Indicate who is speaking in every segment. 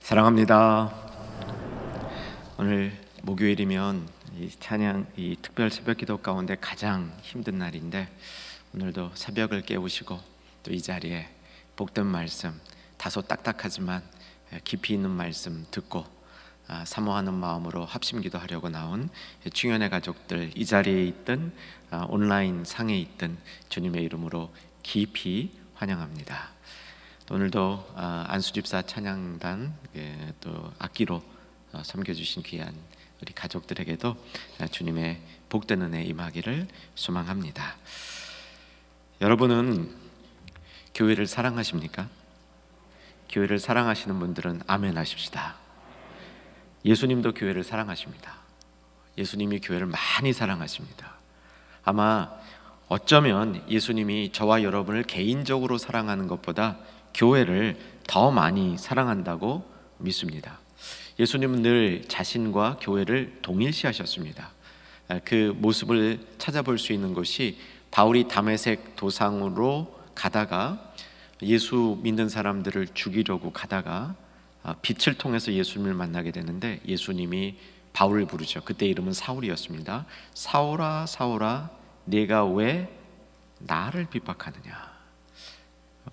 Speaker 1: 사랑합니다. 오늘 목요일이면 이 찬양, 이 특별 새벽기도 가운데 가장 힘든 날인데 오늘도 새벽을 깨우시고 또 이 자리에 복된 말씀, 다소 딱딱하지만 깊이 있는 말씀 듣고 사모하는 마음으로 합심기도 하려고 나온 충현의 가족들, 이 자리에 있든 온라인 상에 있든 주님의 이름으로 깊이 환영합니다. 오늘도 안수집사 찬양단 또 악기로 섬겨주신 귀한 우리 가족들에게도 주님의 복된 은혜 임하기를 소망합니다. 여러분은 교회를 사랑하십니까? 교회를 사랑하시는 분들은 아멘 하십시다. 예수님도 교회를 사랑하십니다. 예수님이 교회를 많이 사랑하십니다. 아마 어쩌면 예수님이 저와 여러분을 개인적으로 사랑하는 것보다 교회를 더 많이 사랑한다고 믿습니다. 예수님은 늘 자신과 교회를 동일시하셨습니다. 그 모습을 찾아볼 수 있는 것이 바울이 다메섹 도상으로 가다가 예수 믿는 사람들을 죽이려고 가다가 빛을 통해서 예수님을 만나게 되는데 예수님이 바울을 부르죠. 그때 이름은 사울이었습니다. 사울아 사울아 네가 왜 나를 핍박하느냐.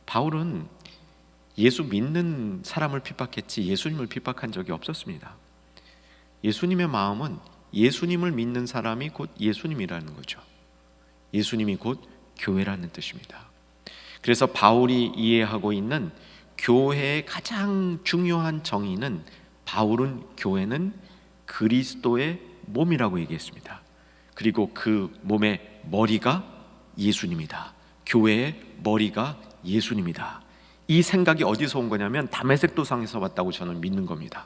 Speaker 1: 바울은 예수 믿는 사람을 핍박했지 예수님을 핍박한 적이 없었습니다. 예수님의 마음은 예수님을 믿는 사람이 곧 예수님이라는 거죠. 예수님이 곧 교회라는 뜻입니다. 그래서 바울이 이해하고 있는 교회의 가장 중요한 정의는 바울은 교회는 그리스도의 몸이라고 얘기했습니다. 그리고 그 몸의 머리가 예수님이다. 교회의 머리가 예수님이다. 이 생각이 어디서 온 거냐면 다메섹 도상에서 왔다고 저는 믿는 겁니다.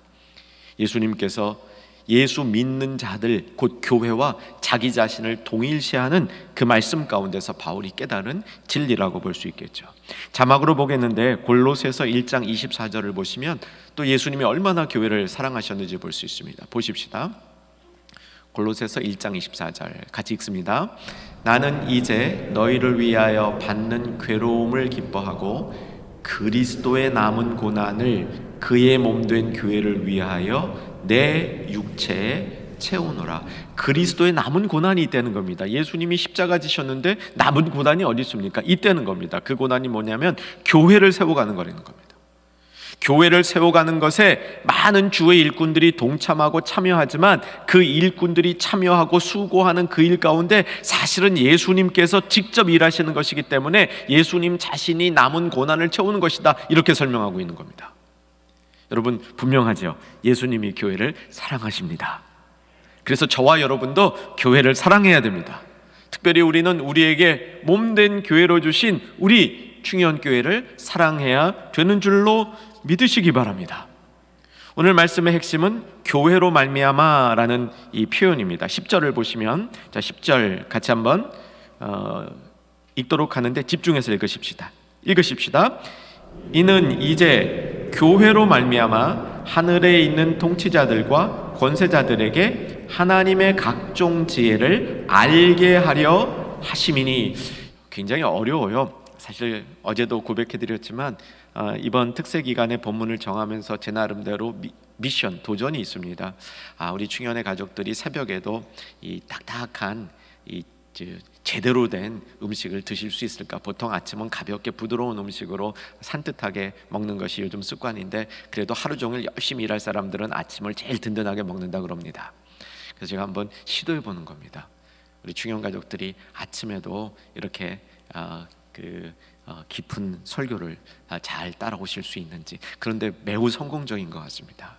Speaker 1: 예수님께서 예수 믿는 자들 곧 교회와 자기 자신을 동일시하는 그 말씀 가운데서 바울이 깨달은 진리라고 볼 수 있겠죠. 자막으로 보겠는데 골로새서 1장 24절을 보시면 또 예수님이 얼마나 교회를 사랑하셨는지 볼 수 있습니다. 보십시다. 골로새서 1장 24절 같이 읽습니다. 나는 이제 너희를 위하여 받는 괴로움을 기뻐하고 그리스도의 남은 고난을 그의 몸된 교회를 위하여 내 육체에 채우노라. 그리스도의 남은 고난이 있다는 겁니다. 예수님이 십자가 지셨는데 남은 고난이 어디 있습니까? 있다는 겁니다. 그 고난이 뭐냐면 교회를 세워가는 거라는 겁니다. 교회를 세워가는 것에 많은 주의 일꾼들이 동참하고 참여하지만 그 일꾼들이 참여하고 수고하는 그 일 가운데 사실은 예수님께서 직접 일하시는 것이기 때문에 예수님 자신이 남은 고난을 채우는 것이다, 이렇게 설명하고 있는 겁니다. 여러분 분명하죠? 예수님이 교회를 사랑하십니다. 그래서 저와 여러분도 교회를 사랑해야 됩니다. 특별히 우리는 우리에게 몸된 교회로 주신 우리 충현교회를 사랑해야 되는 줄로 믿으시기 바랍니다. 오늘 말씀의 핵심은 교회로 말미암아라는 이 표현입니다. 10절을 보시면, 자 10절 같이 한번 읽도록 하는데 집중해서 읽으십시다. 이는 이제 교회로 말미암아 하늘에 있는 통치자들과 권세자들에게 하나님의 각종 지혜를 알게 하려 하심이니. 굉장히 어려워요. 사실 어제도 고백해드렸지만 이번 특세 기간에 본문을 정하면서 제 나름대로 미션, 도전이 있습니다. 우리 충현의 가족들이 새벽에도 이 딱딱한 제대로 된 음식을 드실 수 있을까? 보통 아침은 가볍게 부드러운 음식으로 산뜻하게 먹는 것이 요즘 습관인데 그래도 하루 종일 열심히 일할 사람들은 아침을 제일 든든하게 먹는다 그럽니다. 그래서 제가 한번 시도해 보는 겁니다. 우리 충현 가족들이 아침에도 이렇게 깊은 설교를 잘 따라오실 수 있는지. 그런데 매우 성공적인 것 같습니다.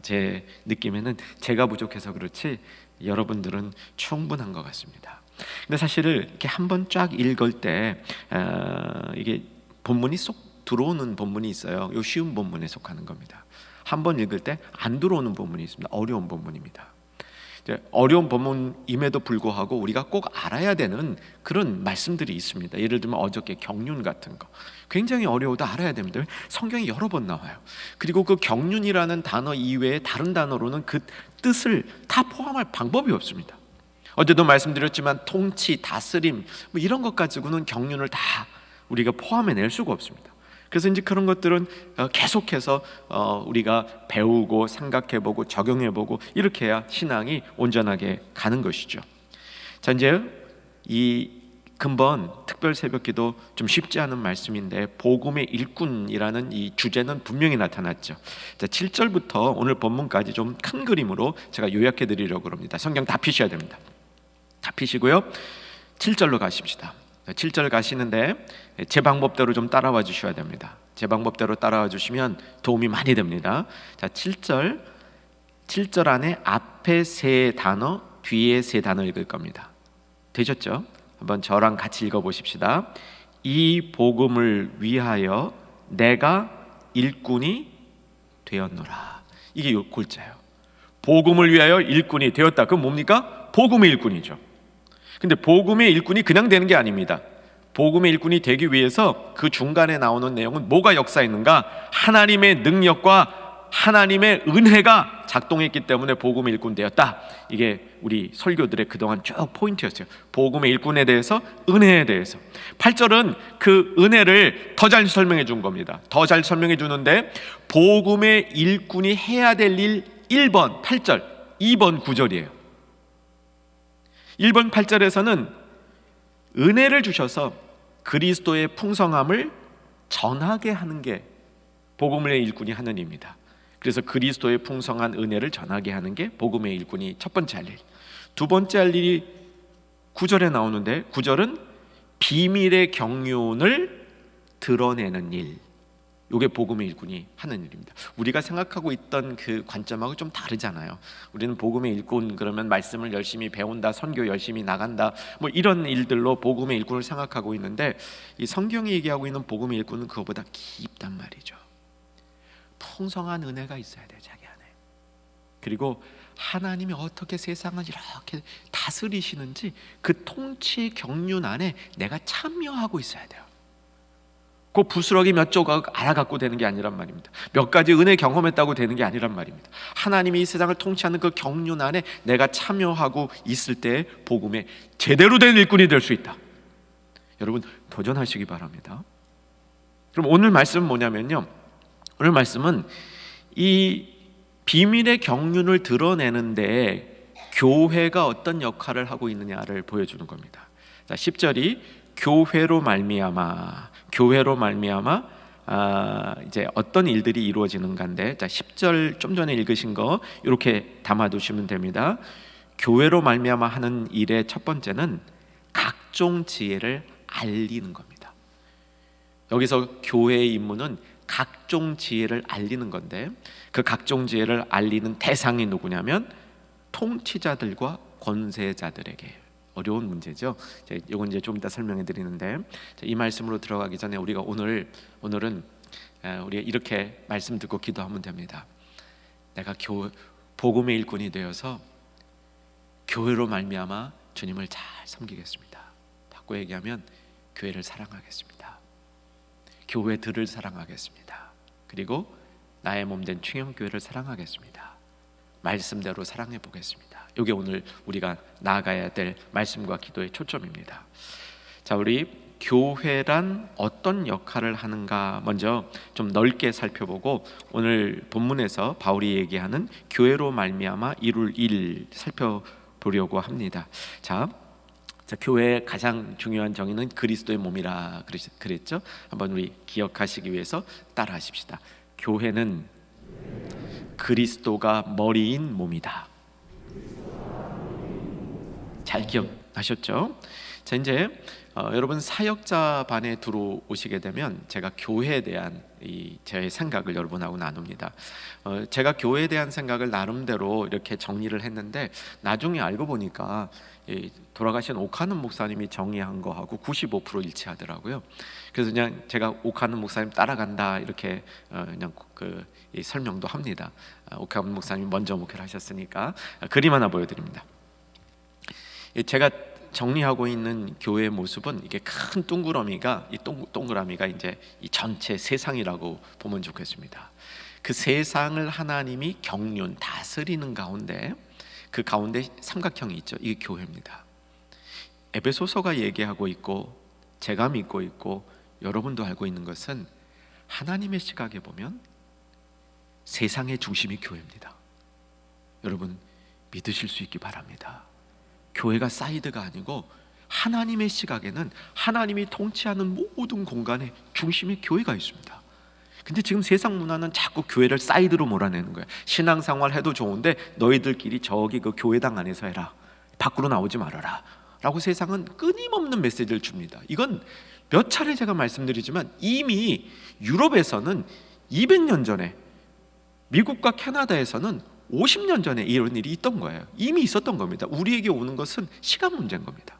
Speaker 1: 제 느낌에는 제가 부족해서 그렇지 여러분들은 충분한 것 같습니다. 근데 사실 이렇게 한번 쫙 읽을 때 이게 본문이 쏙 들어오는 본문이 있어요. 이 쉬운 본문에 속하는 겁니다. 한번 읽을 때 안 들어오는 본문이 있습니다. 어려운 본문입니다. 어려운 본문임에도 불구하고 우리가 꼭 알아야 되는 그런 말씀들이 있습니다. 예를 들면 어저께 경륜 같은 거 굉장히 어려워도 알아야 됩니다. 성경이 여러 번 나와요. 그리고 그 경륜이라는 단어 이외에 다른 단어로는 그 뜻을 다 포함할 방법이 없습니다. 어제도 말씀드렸지만 통치, 다스림 이런 것 가지고는 경륜을 다 우리가 포함해낼 수가 없습니다. 그래서 이제 그런 것들은 계속해서 우리가 배우고 생각해보고 적용해보고 이렇게 해야 신앙이 온전하게 가는 것이죠. 자, 이제 이 근본 특별 새벽기도 좀 쉽지 않은 말씀인데 복음의 일꾼이라는 이 주제는 분명히 나타났죠. 자, 7절부터 오늘 본문까지 좀 큰 그림으로 제가 요약해 드리려고 합니다. 성경 다 피셔야 됩니다. 다 피시고요 7절로 가십시다. 7절 가시는데 제 방법대로 좀 따라와 주셔야 됩니다. 제 방법대로 따라와 주시면 도움이 많이 됩니다. 자, 7절 안에 앞에 세 단어, 뒤에 세 단어 읽을 겁니다. 되셨죠? 한번 저랑 같이 읽어보십시다. 이 복음을 위하여 내가 일꾼이 되었노라. 이게 골자예요. 복음을 위하여 일꾼이 되었다. 그건 뭡니까? 복음의 일꾼이죠. 근데 복음의 일꾼이 그냥 되는 게 아닙니다. 복음의 일꾼이 되기 위해서 그 중간에 나오는 내용은 뭐가 역사했는가? 하나님의 능력과 하나님의 은혜가 작동했기 때문에 복음의 일꾼 되었다. 이게 우리 설교들의 그동안 쭉 포인트였어요. 복음의 일꾼에 대해서, 은혜에 대해서. 8절은 그 은혜를 더 잘 설명해 준 겁니다. 더 잘 설명해 주는데 복음의 일꾼이 해야 될 일 1번 8절, 2번 9절이에요 1번 8절에서는 은혜를 주셔서 그리스도의 풍성함을 전하게 하는 게 복음의 일꾼이 하는 일입니다. 그래서 그리스도의 풍성한 은혜를 전하게 하는 게 복음의 일꾼이 첫 번째 할 일. 두 번째 할 일이 9절에 나오는데 9절은 비밀의 경륜을 드러내는 일. 이게 복음의 일꾼이 하는 일입니다. 우리가 생각하고 있던 그 관점하고 좀 다르잖아요. 우리는 복음의 일꾼 그러면 말씀을 열심히 배운다, 선교 열심히 나간다, 뭐 이런 일들로 복음의 일꾼을 생각하고 있는데 이 성경이 얘기하고 있는 복음의 일꾼은 그거보다 깊단 말이죠. 풍성한 은혜가 있어야 돼요, 자기 안에. 그리고 하나님이 어떻게 세상을 이렇게 다스리시는지 그 통치의 경륜 안에 내가 참여하고 있어야 돼요. 그 부스러기 몇 조각 알아갖고 되는 게 아니란 말입니다. 몇 가지 은혜 경험했다고 되는 게 아니란 말입니다. 하나님이 이 세상을 통치하는 그 경륜 안에 내가 참여하고 있을 때 복음의 제대로 된 일꾼이 될 수 있다. 여러분 도전하시기 바랍니다. 그럼 오늘 말씀은 뭐냐면요, 오늘 말씀은 이 비밀의 경륜을 드러내는데 교회가 어떤 역할을 하고 있느냐를 보여주는 겁니다. 자, 10절이 교회로 말미암아 이제 어떤 일들이 이루어지는가인데, 자 10절 좀 전에 읽으신 거 이렇게 담아두시면 됩니다. 교회로 말미암아 하는 일의 첫 번째는 각종 지혜를 알리는 겁니다. 여기서 교회의 임무는 각종 지혜를 알리는 건데 그 각종 지혜를 알리는 대상이 누구냐면 통치자들과 권세자들에게. 어려운 문제죠. 이건 이제 좀 이따 설명해 드리는데, 이 말씀으로 들어가기 전에 우리가 오늘은 우리가 이렇게 말씀 듣고 기도하면 됩니다. 내가 복음의 일꾼이 되어서 교회로 말미암아 주님을 잘 섬기겠습니다. 바꿔 얘기하면 교회를 사랑하겠습니다. 교회들을 사랑하겠습니다. 그리고 나의 몸된 충영교회를 사랑하겠습니다. 말씀대로 사랑해 보겠습니다. 이게 오늘 우리가 나아가야 될 말씀과 기도의 초점입니다. 자, 우리 교회란 어떤 역할을 하는가 먼저 좀 넓게 살펴보고 오늘 본문에서 바울이 얘기하는 교회로 말미암아 이룰 일 살펴보려고 합니다. 자, 교회의 가장 중요한 정의는 그리스도의 몸이라 그랬죠. 한번 우리 기억하시기 위해서 따라하십시다. 교회는 그리스도가 머리인 몸이다. 잘 기억하셨죠? 자, 이제 여러분 사역자 반에 들어오시게 되면 제가 교회에 대한 제 생각을 여러분하고 나눕니다. 제가 교회에 대한 생각을 나름대로 이렇게 정리를 했는데 나중에 알고 보니까 돌아가신 오카는 목사님이 정리한 거하고 95% 일치하더라고요. 그래서 그냥 제가 오카는 목사님 따라간다 이렇게 그냥 이 설명도 합니다. 오카는 목사님이 먼저 목회를 하셨으니까 그림 하나 보여드립니다. 제가 정리하고 있는 교회의 모습은 이게 큰 동그라미가 동그라미가 이제 이 전체 세상이라고 보면 좋겠습니다. 그 세상을 하나님이 경륜 다스리는 가운데 그 가운데 삼각형이 있죠. 이게 교회입니다. 에베소서가 얘기하고 있고 제가 믿고 있고 여러분도 알고 있는 것은 하나님의 시각에 보면 세상의 중심이 교회입니다. 여러분 믿으실 수 있기 바랍니다. 교회가 사이드가 아니고 하나님의 시각에는 하나님이 통치하는 모든 공간에 중심에 교회가 있습니다. 근데 지금 세상 문화는 자꾸 교회를 사이드로 몰아내는 거예요. 신앙생활 해도 좋은데 너희들끼리 저기 그 교회당 안에서 해라, 밖으로 나오지 말아라 라고 세상은 끊임없는 메시지를 줍니다. 이건 몇 차례 제가 말씀드리지만 이미 유럽에서는 200년 전에, 미국과 캐나다에서는 50년 전에 이런 일이 있던 거예요. 이미 있었던 겁니다. 우리에게 오는 것은 시간 문제인 겁니다.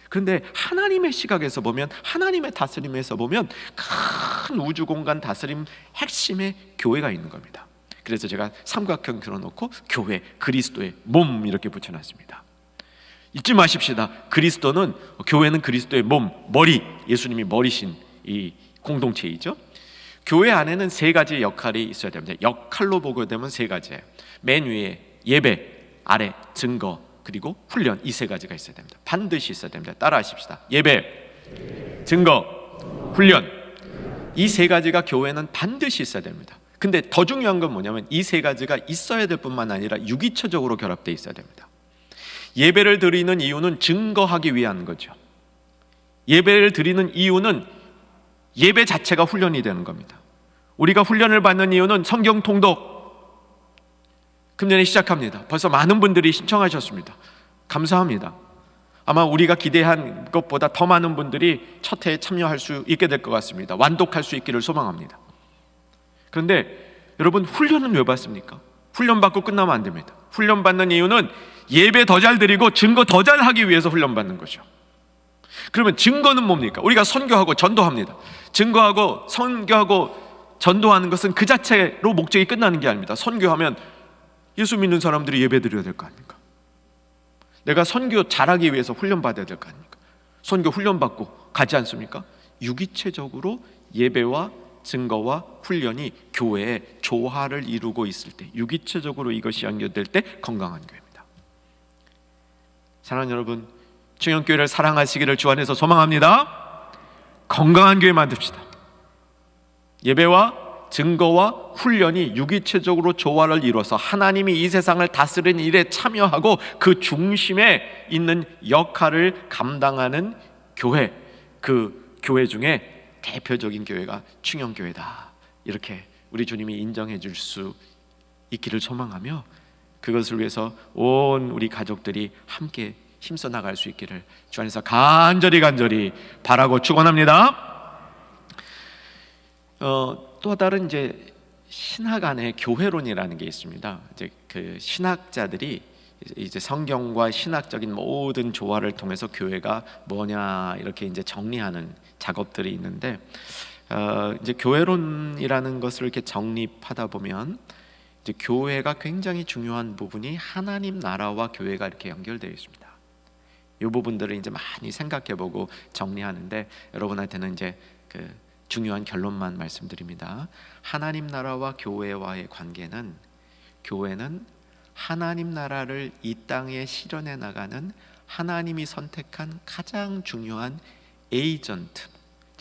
Speaker 1: 그런데 하나님의 시각에서 보면, 하나님의 다스림에서 보면 큰 우주 공간 다스림 핵심에 교회가 있는 겁니다. 그래서 제가 삼각형 그려놓고 교회, 그리스도의 몸 이렇게 붙여놨습니다. 잊지 마십시다. 그리스도는, 교회는 그리스도의 몸, 머리, 예수님이 머리신 이 공동체이죠. 교회 안에는 세 가지 역할이 있어야 됩니다. 역할로 보게 되면 세 가지예요. 맨 위에 예배, 아래 증거, 그리고 훈련, 이 세 가지가 있어야 됩니다. 반드시 있어야 됩니다. 따라 하십시다. 예배, 증거, 훈련, 이 세 가지가 교회는 반드시 있어야 됩니다. 근데 더 중요한 건 뭐냐면 이 세 가지가 있어야 될 뿐만 아니라 유기체적으로 결합되어 있어야 됩니다. 예배를 드리는 이유는 증거하기 위한 거죠. 예배를 드리는 이유는 예배 자체가 훈련이 되는 겁니다. 우리가 훈련을 받는 이유는 성경 통독, 금년에 시작합니다. 벌써 많은 분들이 신청하셨습니다. 감사합니다. 아마 우리가 기대한 것보다 더 많은 분들이 첫 해에 참여할 수 있게 될 것 같습니다. 완독할 수 있기를 소망합니다. 그런데 여러분, 훈련은 왜 받습니까? 훈련 받고 끝나면 안 됩니다. 훈련 받는 이유는 예배 더 잘 드리고 증거 더 잘 하기 위해서 훈련 받는 거죠. 그러면 증거는 뭡니까? 우리가 선교하고 전도합니다. 증거하고 선교하고 전도하는 것은 그 자체로 목적이 끝나는 게 아닙니다. 선교하면 예수 믿는 사람들이 예배 드려야 될 거 아닙니까? 내가 선교 잘하기 위해서 훈련 받아야 될 거 아닙니까? 선교 훈련 받고 가지 않습니까? 유기체적으로 예배와 증거와 훈련이 교회의 조화를 이루고 있을 때, 유기체적으로 이것이 연결될 때 건강한 교회입니다. 사랑하는 여러분, 충영교회를 사랑하시기를 주 안에서 소망합니다. 건강한 교회 만듭시다. 예배와 증거와 훈련이 유기체적으로 조화를 이루어서 하나님이 이 세상을 다스리는 일에 참여하고 그 중심에 있는 역할을 감당하는 교회, 그 교회 중에 대표적인 교회가 충영교회다, 이렇게 우리 주님이 인정해 줄 수 있기를 소망하며, 그것을 위해서 온 우리 가족들이 함께 힘써 나갈 수 있기를 주 안에서 간절히 바라고 축원합니다. 또 다른 이제 신학 안에 교회론이라는 게 있습니다. 이제 그 신학자들이 이제 성경과 신학적인 모든 조화를 통해서 교회가 뭐냐 이렇게 이제 정리하는 작업들이 있는데, 이제 교회론이라는 것을 이렇게 정립하다 보면 이제 교회가 굉장히 중요한 부분이 하나님 나라와 교회가 이렇게 연결되어 있습니다. 이 부분들을 이제 많이 생각해보고 정리하는데, 여러분한테는 이제 그 중요한 결론만 말씀드립니다. 하나님 나라와 교회와의 관계는, 교회는 하나님 나라를 이 땅에 실현해 나가는 하나님이 선택한 가장 중요한 에이전트,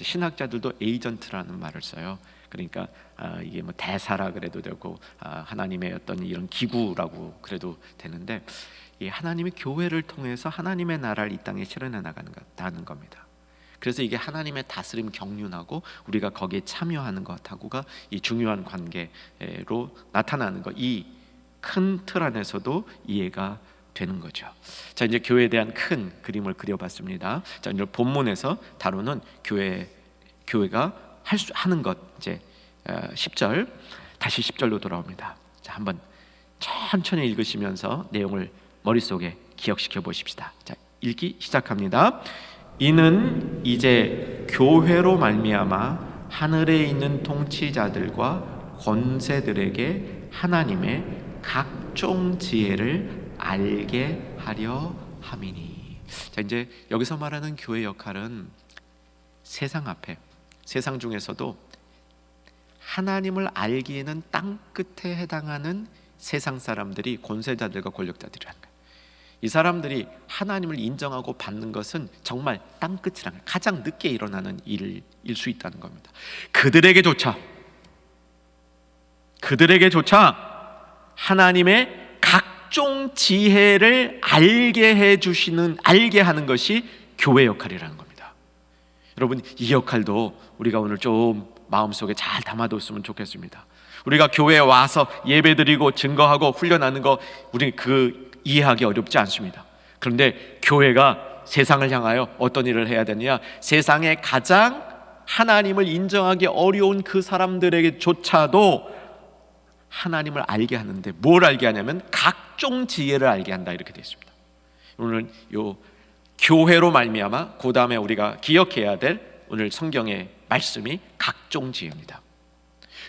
Speaker 1: 신학자들도 에이전트라는 말을 써요. 그러니까 이게 뭐 대사라 그래도 되고 하나님의 어떤 이런 기구라고 그래도 되는데, 이 하나님이 교회를 통해서 하나님의 나라를 이 땅에 실현해 나가는 겁니다. 그래서 이게 하나님의 다스림 경륜하고 우리가 거기에 참여하는 것하고가 이 중요한 관계로 나타나는 것, 이 큰 틀 안에서도 이해가 되는 거죠. 자, 이제 교회에 대한 큰 그림을 그려봤습니다. 자, 오늘 본문에서 다루는 교회가 하는 것, 이제 10절, 다시 10절로 돌아옵니다. 자, 한번 천천히 읽으시면서 내용을 머릿속에 기억시켜 보십시다. 자, 읽기 시작합니다. 이는 이제 교회로 말미암아 하늘에 있는 통치자들과 권세들에게 하나님의 각종 지혜를 알게 하려 함이니. 자, 이제 여기서 말하는 교회 역할은 세상 앞에, 세상 중에서도 하나님을 알기에는 땅 끝에 해당하는 세상 사람들이 권세자들과 권력자들이라는 거예요. 이 사람들이 하나님을 인정하고 받는 것은 정말 땅끝이라는, 가장 늦게 일어나는 일일 수 있다는 겁니다. 그들에게조차, 그들에게조차 하나님의 각종 지혜를 알게 하는 것이 교회 역할이라는 겁니다. 여러분, 이 역할도 우리가 오늘 좀 마음속에 잘 담아뒀으면 좋겠습니다. 우리가 교회에 와서 예배드리고 증거하고 훈련하는 거 우리 이해하기 어렵지 않습니다. 그런데 교회가 세상을 향하여 어떤 일을 해야 되느냐? 세상에 가장 하나님을 인정하기 어려운 그 사람들에게조차도 하나님을 알게 하는데, 뭘 알게 하냐면 각종 지혜를 알게 한다, 이렇게 되어 있습니다. 오늘 요 교회로 말미암아 그 다음에 우리가 기억해야 될 오늘 성경의 말씀이 각종 지혜입니다.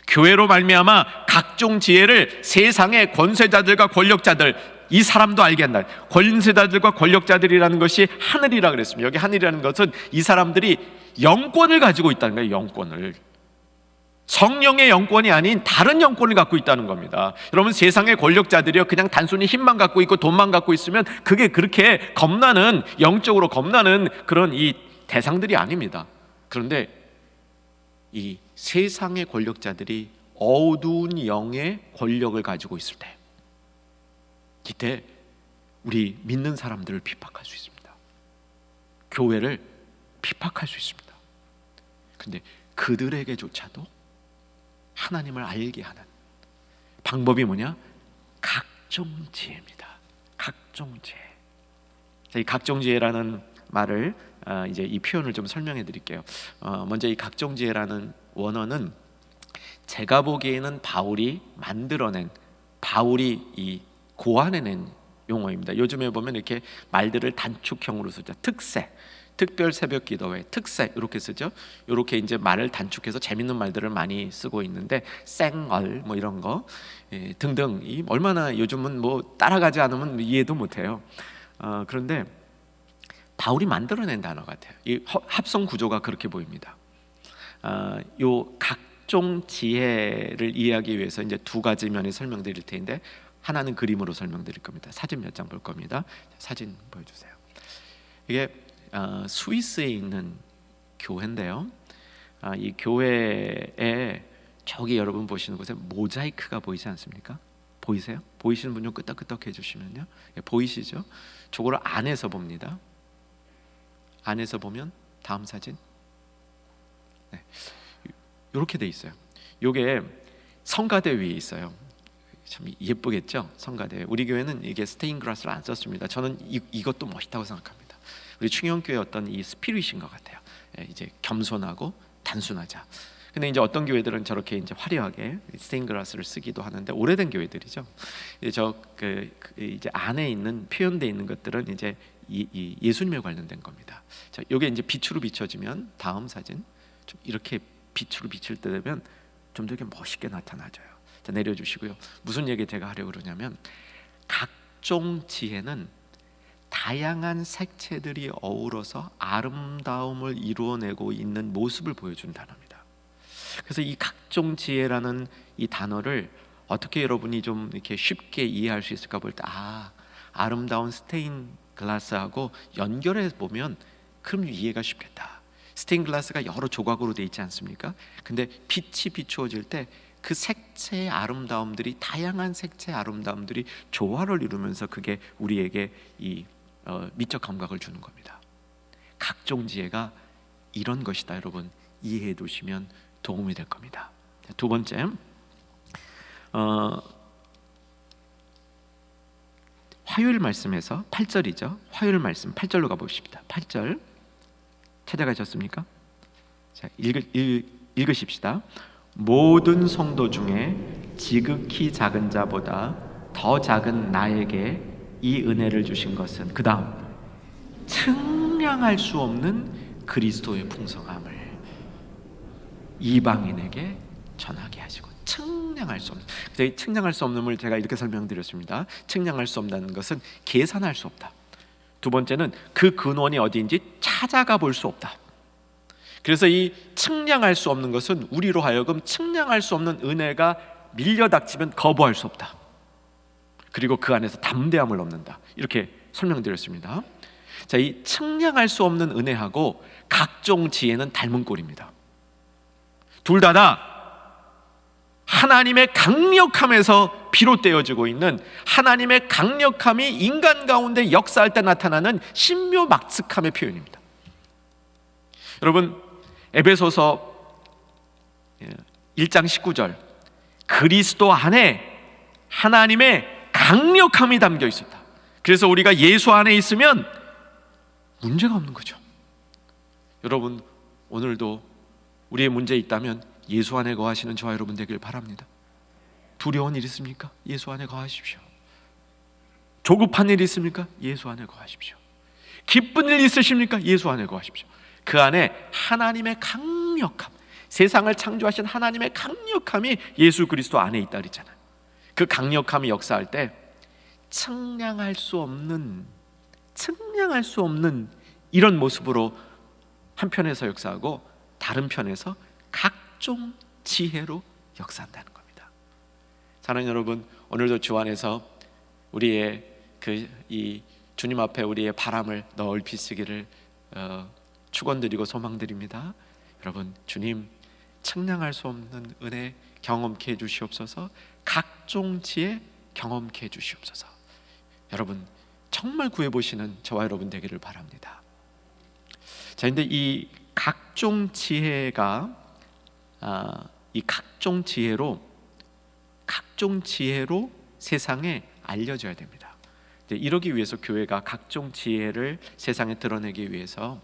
Speaker 1: 교회로 말미암아 각종 지혜를 세상의 권세자들과 권력자들, 이 사람도 알게 한다. 권세자들과 권력자들이라는 것이 하늘이라 그랬습니다. 여기 하늘이라는 것은 이 사람들이 영권을 가지고 있다는 거예요. 영권을, 성령의 영권이 아닌 다른 영권을 갖고 있다는 겁니다. 여러분, 세상의 권력자들이요, 그냥 단순히 힘만 갖고 있고 돈만 갖고 있으면 그게 그렇게 겁나는, 영적으로 겁나는 그런 이 대상들이 아닙니다. 그런데 이 세상의 권력자들이 어두운 영의 권력을 가지고 있을 때, 이때 우리 믿는 사람들을 핍박할 수 있습니다. 교회를 핍박할 수 있습니다. 그런데 그들에게조차도 하나님을 알게 하는 방법이 뭐냐? 각종 지혜입니다. 각종 지혜. 자, 이 각종 지혜라는 말을 이제 이 표현을 좀 설명해 드릴게요. 먼저 이 각종 지혜라는 원어는 제가 보기에는 바울이 고안해낸 용어입니다. 요즘에 보면 이렇게 말들을 단축형으로 쓰죠. 특세, 특별 새벽 기도회, 특세 이렇게 쓰죠. 이렇게 이제 말을 단축해서 재밌는 말들을 많이 쓰고 있는데, 쌩얼 뭐 이런 거 등등, 이 얼마나 요즘은 뭐 따라가지 않으면 이해도 못해요. 그런데 바울이 만들어낸 단어 같아요. 이 합성 구조가 그렇게 보입니다. 요 각종 지혜를 이해하기 위해서 이제 두 가지 면에 설명드릴 텐데, 하나는 그림으로 설명드릴 겁니다. 사진 몇 장 볼 겁니다. 사진 보여주세요. 이게 스위스에 있는 교회인데요. 이 교회에 저기 여러분 보시는 곳에 모자이크가 보이지 않습니까? 보이세요? 보이시는 분 좀 끄덕끄덕 해주시면요. 보이시죠? 저거를 안에서 봅니다. 안에서 보면 다음 사진. 네. 이렇게 돼 있어요. 이게 성가대 위에 있어요. 참 예쁘겠죠? 성가대. 우리 교회는 이게 스테인 글라스를 안 썼습니다. 저는 이것도 멋있다고 생각합니다. 우리 충영교회 어떤 이 스피릿인 것 같아요. 이제 겸손하고 단순하자. 근데 이제 어떤 교회들은 저렇게 이제 화려하게 스테인 글라스를 쓰기도 하는데, 오래된 교회들이죠. 이제 안에 있는 표현되어 있는 것들은 이제 예수님에 관련된 겁니다. 자, 이게 이제 빛으로 비춰지면 다음 사진, 좀 이렇게 빛으로 비칠 때 되면 좀 되게 멋있게 나타나져요. 자, 내려주시고요. 무슨 얘기 제가 하려고 그러냐면, 각종 지혜는 다양한 색채들이 어우러서 아름다움을 이루어내고 있는 모습을 보여준 단어입니다. 그래서 이 각종 지혜라는 이 단어를 어떻게 여러분이 좀 이렇게 쉽게 이해할 수 있을까 볼 때, 아름다운 스테인 글라스하고 연결해 보면 그럼 이해가 쉽겠다. 스테인 글라스가 여러 조각으로 되어 있지 않습니까? 근데 빛이 비추어질 때 그 색채의 아름다움들이, 다양한 색채의 아름다움들이 조화를 이루면서 그게 우리에게 이 미적 감각을 주는 겁니다. 각종 지혜가 이런 것이다, 여러분. 이해해 두시면 도움이 될 겁니다. 두 번째, 화요일 말씀에서 8절이죠. 화요일 말씀 8절로 가보십시다. 8절 찾아가셨습니까? 자, 읽으십시다. 모든 성도 중에 지극히 작은 자보다 더 작은 나에게 이 은혜를 주신 것은, 그 다음, 측량할 수 없는 그리스도의 풍성함을 이방인에게 전하게 하시고. 측량할 수 없는, 측량할 수 없는을 제가 이렇게 설명드렸습니다. 측량할 수 없다는 것은 계산할 수 없다. 두 번째는 그 근원이 어디인지 찾아가 볼 수 없다. 그래서 이 측량할 수 없는 것은 우리로 하여금 측량할 수 없는 은혜가 밀려닥치면 거부할 수 없다. 그리고 그 안에서 담대함을 얻는다. 이렇게 설명드렸습니다. 자, 이 측량할 수 없는 은혜하고 각종 지혜는 닮은 꼴입니다. 둘 다 하나님의 강력함에서 비롯되어지고 있는 하나님의 강력함이 인간 가운데 역사할 때 나타나는 신묘막측함의 표현입니다. 여러분, 에베소서 1장 19절, 그리스도 안에 하나님의 강력함이 담겨 있었다. 그래서 우리가 예수 안에 있으면 문제가 없는 거죠. 여러분, 오늘도 우리의 문제 있다면 예수 안에 거하시는 저와 여러분 되길 바랍니다. 두려운 일 있습니까? 예수 안에 거하십시오. 조급한 일 있습니까? 예수 안에 거하십시오. 기쁜 일 있으십니까? 예수 안에 거하십시오. 그 안에 하나님의 강력함, 세상을 창조하신 하나님의 강력함이 예수 그리스도 안에 있다 그랬잖아요. 그 강력함이 역사할 때 측량할 수 없는 이런 모습으로 한편에서 역사하고 다른 편에서 각종 지혜로 역사한다는 겁니다. 사랑하는 여러분, 오늘도 주 안에서 우리의 이 주님 앞에 우리의 바람을 넓히시기를 축원드리고 소망드립니다. 여러분, 주님 측량할 수 없는 은혜 경험케 해주시옵소서. 각종 지혜 경험케 해주시옵소서. 여러분, 정말 구해보시는 저와 여러분 되기를 바랍니다. 자, 근데 이 각종 지혜가 이 각종 지혜로 세상에 알려져야 됩니다. 이러기 위해서 교회가 각종 지혜를 세상에 드러내기 위해서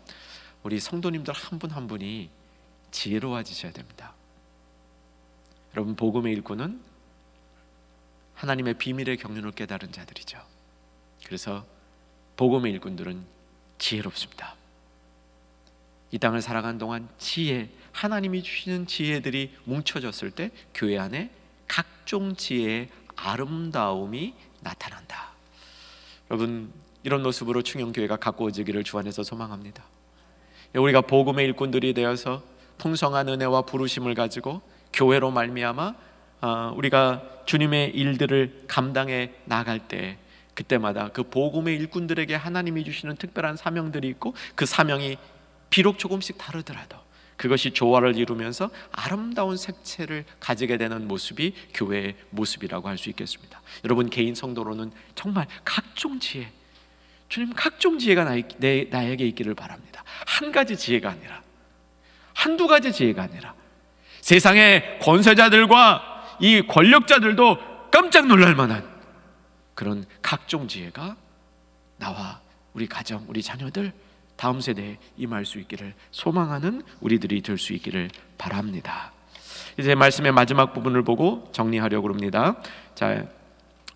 Speaker 1: 우리 성도님들 한 분 한 분이 지혜로워지셔야 됩니다. 여러분, 복음의 일꾼은 하나님의 비밀의 경륜을 깨달은 자들이죠. 그래서 복음의 일꾼들은 지혜롭습니다. 이 땅을 살아간 동안 하나님이 주시는 지혜들이 뭉쳐졌을 때 교회 안에 각종 지혜의 아름다움이 나타난다. 여러분, 이런 모습으로 충영교회가 가꾸어지기를 주 안에서 소망합니다. 우리가 복음의 일꾼들이 되어서 풍성한 은혜와 부르심을 가지고 교회로 말미암아 우리가 주님의 일들을 감당해 나갈 때 그때마다 그 복음의 일꾼들에게 하나님이 주시는 특별한 사명들이 있고 그 사명이 비록 조금씩 다르더라도 그것이 조화를 이루면서 아름다운 색채를 가지게 되는 모습이 교회의 모습이라고 할 수 있겠습니다. 여러분, 개인 성도로는 정말 각종 지혜, 주님 각종 지혜가 나에게 있기를 바랍니다. 한 가지 지혜가 아니라, 한두 가지 지혜가 아니라 세상의 권세자들과 이 권력자들도 깜짝 놀랄 만한 그런 각종 지혜가 나와 우리 가정, 우리 자녀들, 다음 세대에 임할 수 있기를 소망하는 우리들이 될 수 있기를 바랍니다. 이제 말씀의 마지막 부분을 보고 정리하려고 합니다. 자,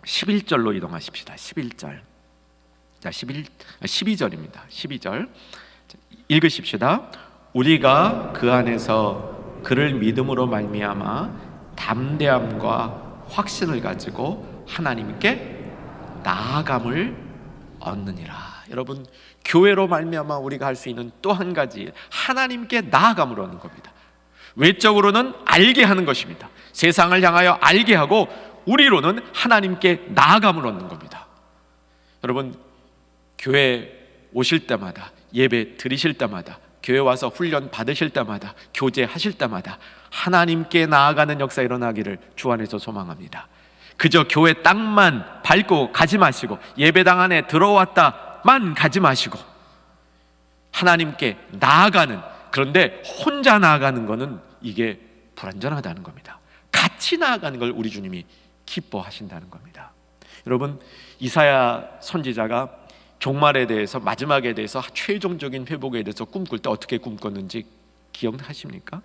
Speaker 1: 11절로 이동하십시다. 11절. 자, 12절입니다. 12절. 읽으십시다. 우리가 그 안에서 그를 믿음으로 말미암아 담대함과 확신을 가지고 하나님께 나아감을 얻느니라. 여러분, 교회로 말미암아 우리가 할 수 있는 또 한 가지, 하나님께 나아감을 얻는 겁니다. 외적으로는 알게 하는 것입니다. 세상을 향하여 알게 하고 우리로는 하나님께 나아감을 얻는 겁니다. 여러분, 교회 오실 때마다, 예배 드리실 때마다, 교회 와서 훈련 받으실 때마다, 교제하실 때마다 하나님께 나아가는 역사 일어나기를 주 안에서 소망합니다. 그저 교회 땅만 밟고 가지 마시고 예배당 안에 들어왔다만 가지 마시고 하나님께 나아가는, 그런데 혼자 나아가는 것은 이게 불완전하다는 겁니다. 같이 나아가는 걸 우리 주님이 기뻐하신다는 겁니다. 여러분, 이사야 선지자가 종말에 대해서, 마지막에 대해서, 최종적인 회복에 대해서 꿈꿀 때 어떻게 꿈꿨는지 기억하십니까?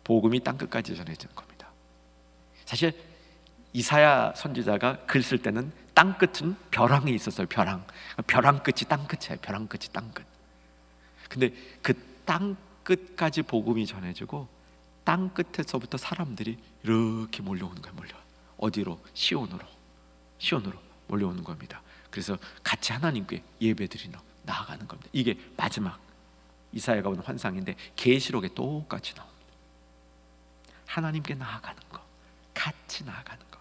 Speaker 1: 복음이 땅끝까지 전해지는 겁니다. 사실 이사야 선지자가 글 쓸 때는 땅끝은 벼랑이 있었어요. 벼랑 끝이 땅끝이에요. 벼랑 끝이 땅끝. 근데 그 땅끝까지 복음이 전해지고 땅끝에서부터 사람들이 이렇게 몰려오는 거예요. 어디로? 시온으로 몰려오는 겁니다. 그래서 같이 하나님께 예배드리러 나아가는 겁니다. 이게 마지막 이사야가 본 환상인데 계시록에 똑같이 나옵니다. 하나님께 나아가는 거, 같이 나아가는 거.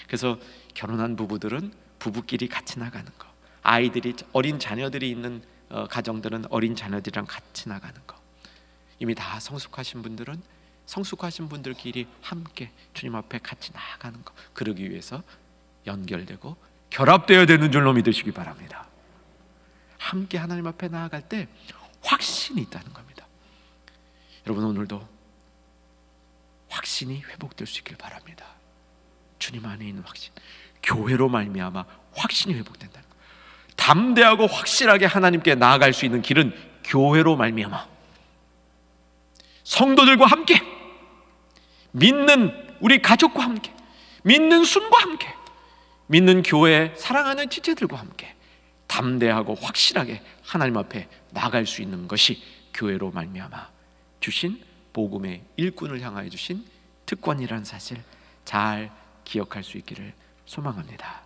Speaker 1: 그래서 결혼한 부부들은 부부끼리 같이 나가는 거, 아이들이, 어린 자녀들이 있는 가정들은 어린 자녀들이랑 같이 나가는 거, 이미 다 성숙하신 분들은 성숙하신 분들끼리 함께 주님 앞에 같이 나아가는 것, 그러기 위해서 연결되고 결합되어야 되는 줄로 믿으시기 바랍니다. 함께 하나님 앞에 나아갈 때 확신이 있다는 겁니다. 여러분, 오늘도 확신이 회복될 수 있길 바랍니다. 주님 안에 있는 확신, 교회로 말미암아 확신이 회복된다는 거예요. 담대하고 확실하게 하나님께 나아갈 수 있는 길은 교회로 말미암아 성도들과 함께, 믿는 우리 가족과 함께, 믿는 순과 함께, 믿는 교회 사랑하는 지체들과 함께 담대하고 확실하게 하나님 앞에 나아갈 수 있는 것이 교회로 말미암아 주신 복음의 일꾼을 향하여 주신 특권이라는 사실 잘 기억할 수 있기를 소망합니다.